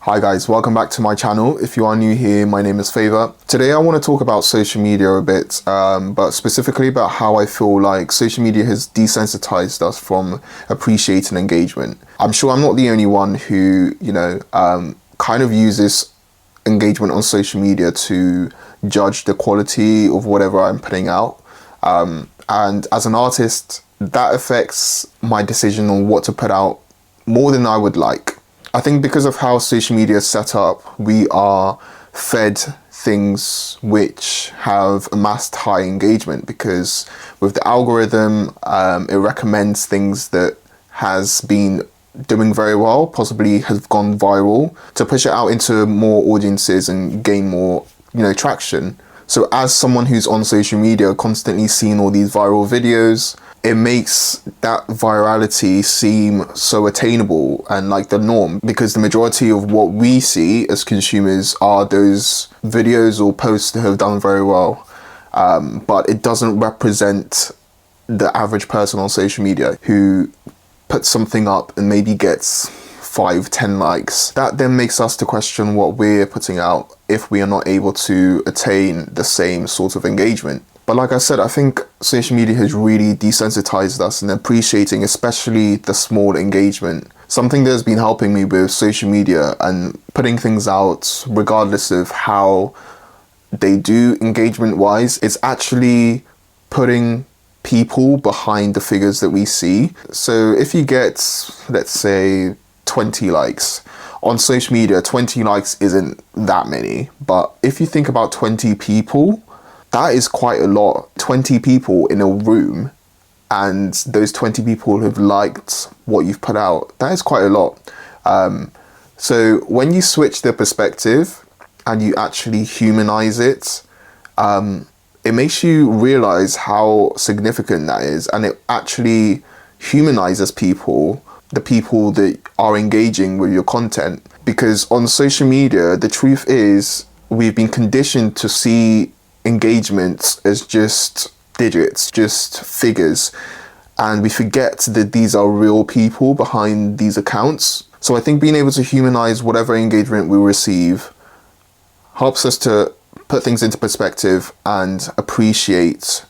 Hi guys, welcome back to my channel. If you are new here, my name is Favor. Today I want to talk about social media a bit, but specifically about how I feel like social media has desensitized us from appreciating engagement. I'm sure I'm not the only one who, kind of uses engagement on social media to judge the quality of whatever I'm putting out. And as an artist, that affects my decision on what to put out more than I would like. I think because of how social media is set up, we are fed things which have amassed high engagement because with the algorithm, it recommends things that has been doing very well, possibly have gone viral, to push it out into more audiences and gain more, traction. So as someone who's on social media, constantly seeing all these viral videos, it makes that virality seem so attainable and like the norm, because the majority of what we see as consumers are those videos or posts that have done very well. But it doesn't represent the average person on social media who puts something up and maybe gets 5-10 likes. That then makes us to question what we're putting out if we are not able to attain the same sort of engagement. But like I said, I think social media has really desensitized us in appreciating especially the small engagement. Something that has been helping me with social media and putting things out regardless of how they do engagement wise, is actually putting people behind the figures that we see. So if you get, let's say, 20 likes on social media, 20 likes isn't that many, but if you think about 20 people, that is quite a lot. 20 people in a room and those 20 people have liked what you've put out, that is quite a lot. So when you switch the perspective and you actually humanize it, it makes you realize how significant that is, and it actually humanizes people, the people that are engaging with your content. Because on social media, the truth is we've been conditioned to see engagements as just digits, just figures, and we forget that these are real people behind these accounts. So I think being able to humanize whatever engagement we receive helps us to put things into perspective and appreciate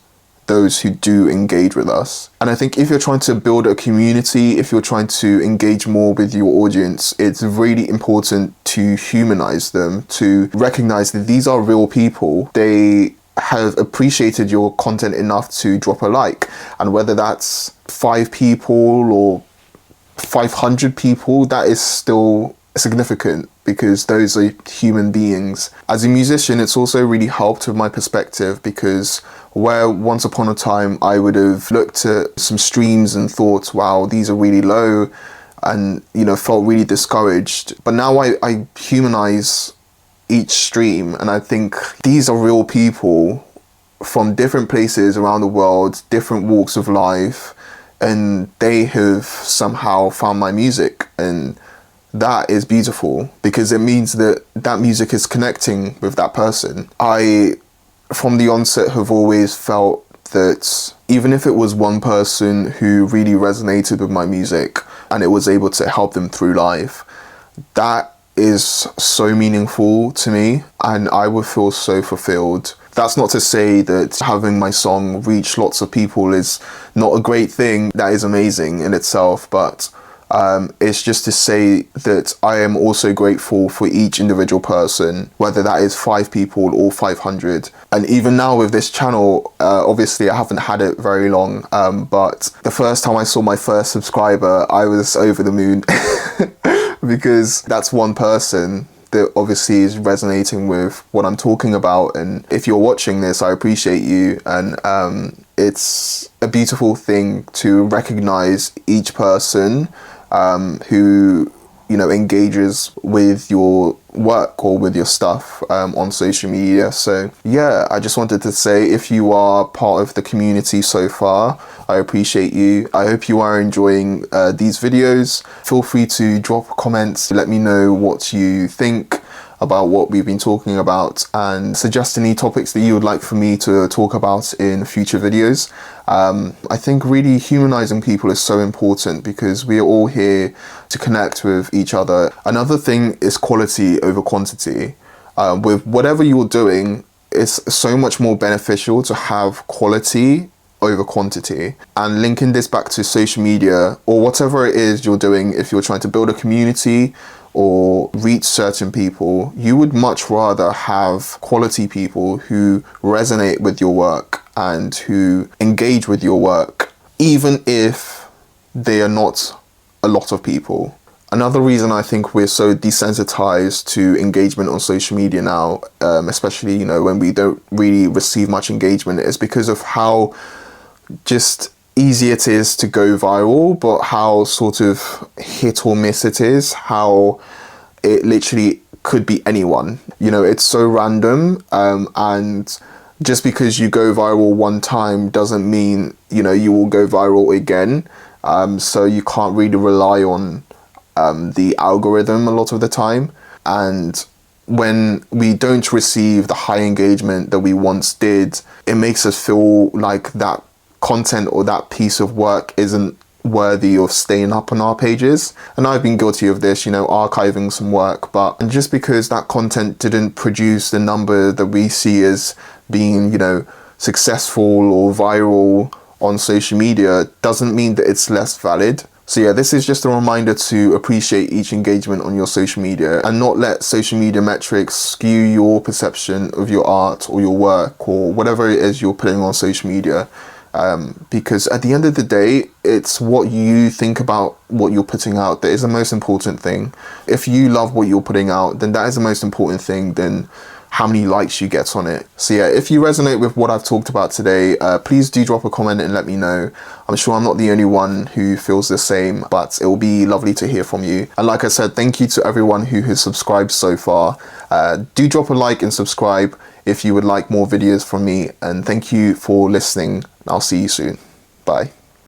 those who do engage with us. And I think if you're trying to build a community, if you're trying to engage more with your audience, it's really important to humanize them, to recognize that these are real people. They have appreciated your content enough to drop a like. And whether that's 5 people or 500 people, that is still significant because those are human beings. As a musician, it's also really helped with my perspective, because where once upon a time I would have looked at some streams and thought, wow, these are really low, and felt really discouraged. But now I humanize each stream and I think these are real people from different places around the world, different walks of life, and they have somehow found my music, and that is beautiful because it means that that music is connecting with that person. I, from the onset, have always felt that even if it was one person who really resonated with my music and it was able to help them through life, that is so meaningful to me and I would feel so fulfilled. That's not to say that having my song reach lots of people is not a great thing. That is amazing in itself, but it's just to say that I am also grateful for each individual person, whether that is 5 people or 500. And even now with this channel, obviously I haven't had it very long, but the first time I saw my first subscriber, I was over the moon because that's one person that obviously is resonating with what I'm talking about. And if you're watching this, I appreciate you. And it's a beautiful thing to recognize each person who engages with your work or with your stuff on social media. So yeah, I just wanted to say, if you are part of the community so far, I appreciate you. I hope you are enjoying these videos. Feel free to drop comments, let me know what you think. about what we've been talking about and suggest any topics that you would like for me to talk about in future videos. I think really humanizing people is so important because we are all here to connect with each other. Another thing is quality over quantity. With whatever you're doing, it's so much more beneficial to have quality over quantity. And linking this back to social media or whatever it is you're doing, if you're trying to build a community or reach certain people, you would much rather have quality people who resonate with your work and who engage with your work, even if they are not a lot of people. Another reason I think we're so desensitized to engagement on social media now, especially, when we don't really receive much engagement, is because of how just easy it is to go viral, but how sort of hit or miss it is, how it literally could be anyone. It's so random, and just because you go viral one time doesn't mean, you will go viral again. So you can't really rely on the algorithm a lot of the time. And when we don't receive the high engagement that we once did, it makes us feel like that content or that piece of work isn't worthy of staying up on our pages. And I've been guilty of this, archiving some work, but just because that content didn't produce the number that we see as being, successful or viral on social media doesn't mean that it's less valid. So yeah, this is just a reminder to appreciate each engagement on your social media and not let social media metrics skew your perception of your art or your work or whatever it is you're putting on social media. Because at the end of the day, it's what you think about what you're putting out that is the most important thing. If you love what you're putting out, then that is the most important thing than how many likes you get on it. So yeah, if you resonate with what I've talked about today, please do drop a comment and let me know. I'm sure I'm not the only one who feels the same, but it will be lovely to hear from you. And like I said, thank you to everyone who has subscribed so far. Do drop a like and subscribe if you would like more videos from me. And thank you for listening. I'll see you soon. Bye.